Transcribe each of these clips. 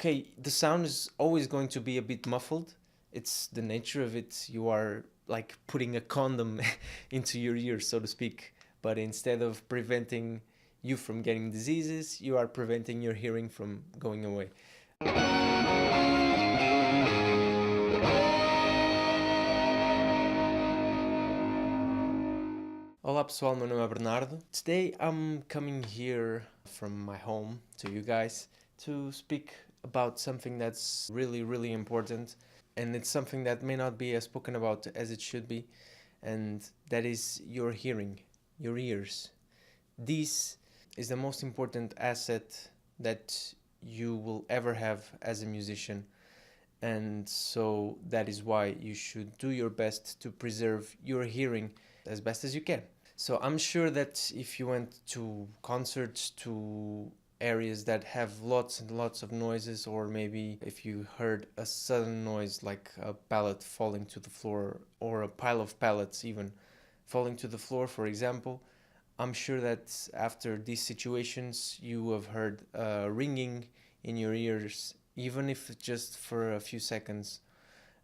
Okay, the sound is always going to be a bit muffled. It's the nature of it. You are like putting a condom into your ear, so to speak. But instead of preventing you from getting diseases, you are preventing your hearing from going away. Olá pessoal, meu nome é Bernardo. Today I'm coming here from my home to you guys to speak about something that's really important, and it's something that may not be as spoken about as it should be, and that is your hearing, your ears. This is the most important asset that you will ever have as a musician, and so that is why you should do your best to preserve your hearing as best as you can. So I'm sure that if you went to concerts, to areas that have lots and lots of noises, or maybe if you heard a sudden noise like a pallet falling to the floor or a pile of pallets even falling to the floor, for example, I'm sure that after these situations you have heard ringing in your ears, even if just for a few seconds.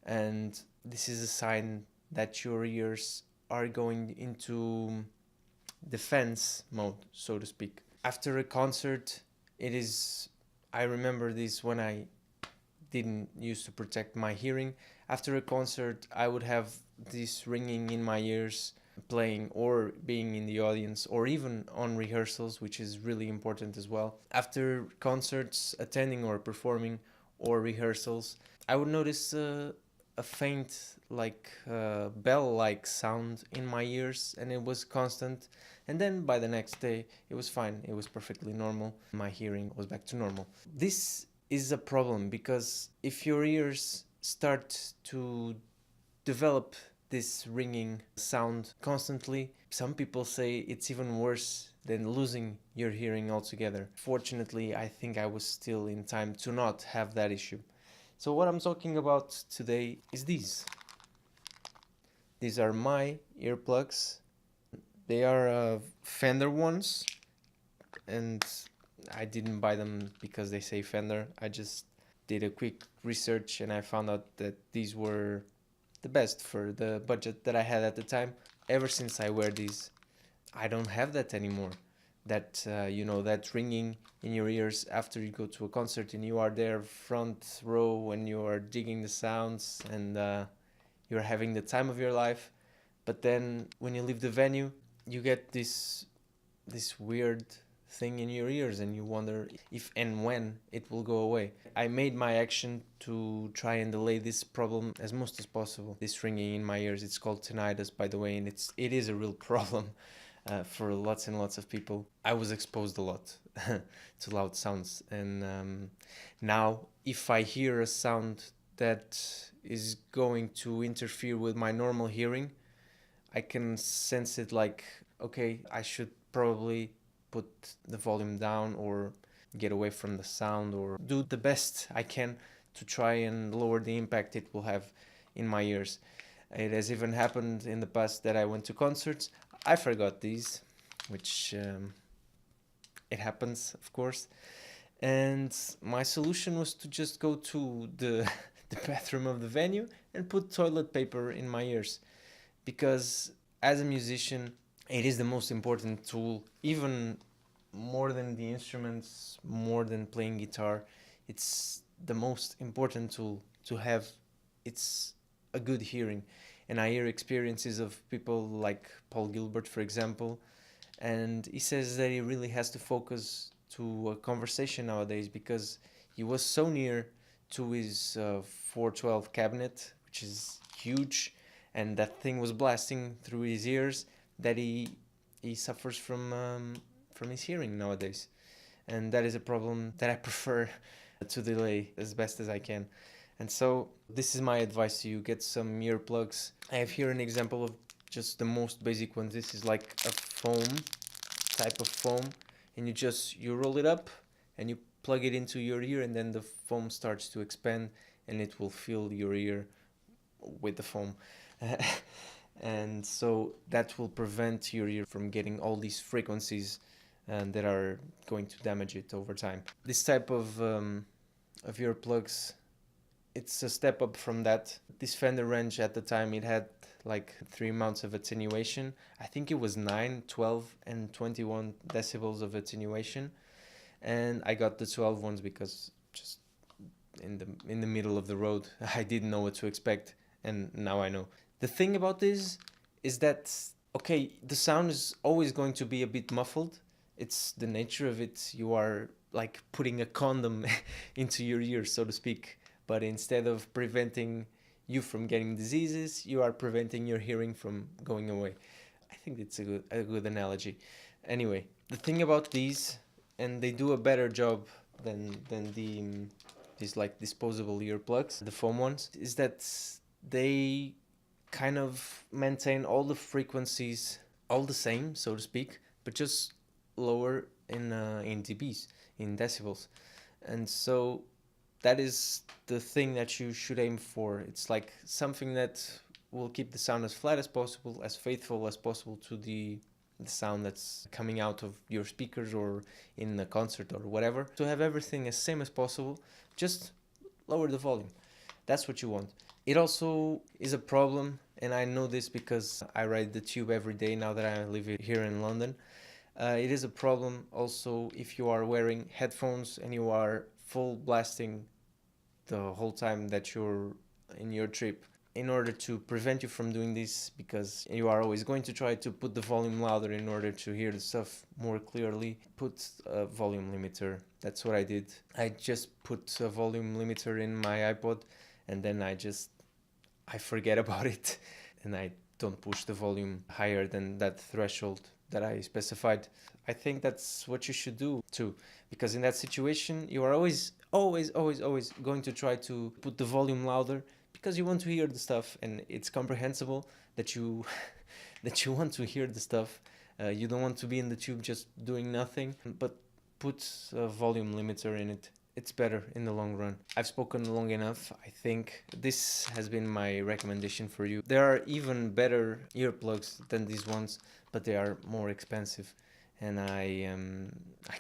And this is a sign that your ears are going into defense mode, so to speak. After a concert, I remember this when I didn't used to protect my hearing. After a concert, I would have this ringing in my ears playing or being in the audience or even on rehearsals, which is really important as well. After concerts, attending or performing or rehearsals, I would notice a faint bell-like sound in my ears, and it was constant. And then by the next day it was fine, it was perfectly normal, my hearing was back to normal. This is a problem because if your ears start to develop this ringing sound constantly, some people say it's even worse than losing your hearing altogether. Fortunately, I think I was still in time to not have that issue. So what I'm talking about today is these. These are my earplugs. They are Fender ones, and I didn't buy them because they say Fender. I just did a quick research and I found out that these were the best for the budget that I had at the time. Ever since I wear these, I don't have that anymore. That that ringing in your ears after you go to a concert and you are there front row and you are digging the sounds and you're having the time of your life. But then when you leave the venue, you get this weird thing in your ears and you wonder if and when it will go away. I made my action to try and delay this problem as much as possible. This ringing in my ears, it's called tinnitus, by the way, and it is a real problem for lots and lots of people. I was exposed a lot to loud sounds, and now if I hear a sound that is going to interfere with my normal hearing, I can sense it like, okay, I should probably put the volume down or get away from the sound or do the best I can to try and lower the impact it will have in my ears. It has even happened in the past that I went to concerts. I forgot these, which it happens, of course. And my solution was to just go to the bathroom of the venue and put toilet paper in my ears. Because as a musician, it is the most important tool, even more than the instruments, more than playing guitar. It's the most important tool to have. It's a good hearing. And I hear experiences of people like Paul Gilbert, for example, and he says that he really has to focus to a conversation nowadays because he was so near to his 412 cabinet, which is huge, and that thing was blasting through his ears that he suffers from his hearing nowadays. And that is a problem that I prefer to delay as best as I can. And so this is my advice to you: get some earplugs. I have here an example of just the most basic one. This is like a foam, type of foam, and you roll it up and you plug it into your ear, and then the foam starts to expand and it will fill your ear with the foam. And so that will prevent your ear from getting all these frequencies that are going to damage it over time. This type of of earplugs, it's a step up from that. This Fender wrench at the time, it had like 3 amounts of attenuation. I think it was 9, 12, and 21 decibels of attenuation, and I got the 12 ones because just in the middle of the road, I didn't know what to expect, and now I know. The thing about this is that, okay, the sound is always going to be a bit muffled. It's the nature of it. You are like putting a condom into your ear, so to speak. But instead of preventing you from getting diseases, you are preventing your hearing from going away. I think it's a good analogy. Anyway, the thing about these, and they do a better job than these like disposable earplugs, the foam ones, is that they kind of maintain all the frequencies all the same, so to speak, but just lower in dBs, in decibels. And so that is the thing that you should aim for. It's like something that will keep the sound as flat as possible, as faithful as possible to the sound that's coming out of your speakers or in a concert or whatever. To have everything as same as possible, just lower the volume. That's what you want. It also is a problem, and I know this because I ride the tube every day now that I live here in London. It is a problem also if you are wearing headphones and you are full blasting the whole time that you're in your trip. In order to prevent you from doing this, because you are always going to try to put the volume louder in order to hear the stuff more clearly, put a volume limiter. That's what I did. I just put a volume limiter in my iPod, and then I forget about it, and I don't push the volume higher than that threshold that I specified. I think that's what you should do too, because in that situation you are always going to try to put the volume louder because you want to hear the stuff, and it's comprehensible that you that you want to hear the stuff. You don't want to be in the tube just doing nothing, but put a volume limiter in it. It's better in the long run. I've spoken long enough. I think this has been my recommendation for you. There are even better earplugs than these ones, but they are more expensive, and I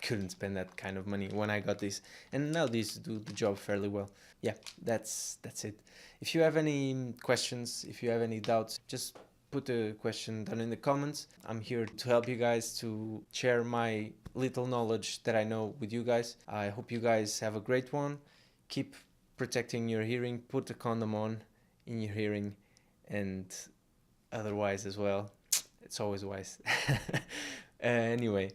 couldn't spend that kind of money when I got this, and now these do the job fairly well. Yeah, that's it. If you have any questions, if you have any doubts, just put a question down in the comments. I'm here to help you guys, to share my little knowledge that I know with you guys. I hope you guys have a great one. Keep protecting your hearing. Put a condom on in your hearing, and otherwise as well. It's always wise. Anyway,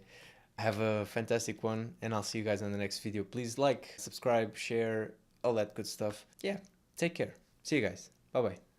have a fantastic one, and I'll see you guys on the next video. Please like, subscribe, share, all that good stuff. Yeah, take care. See you guys. Bye bye.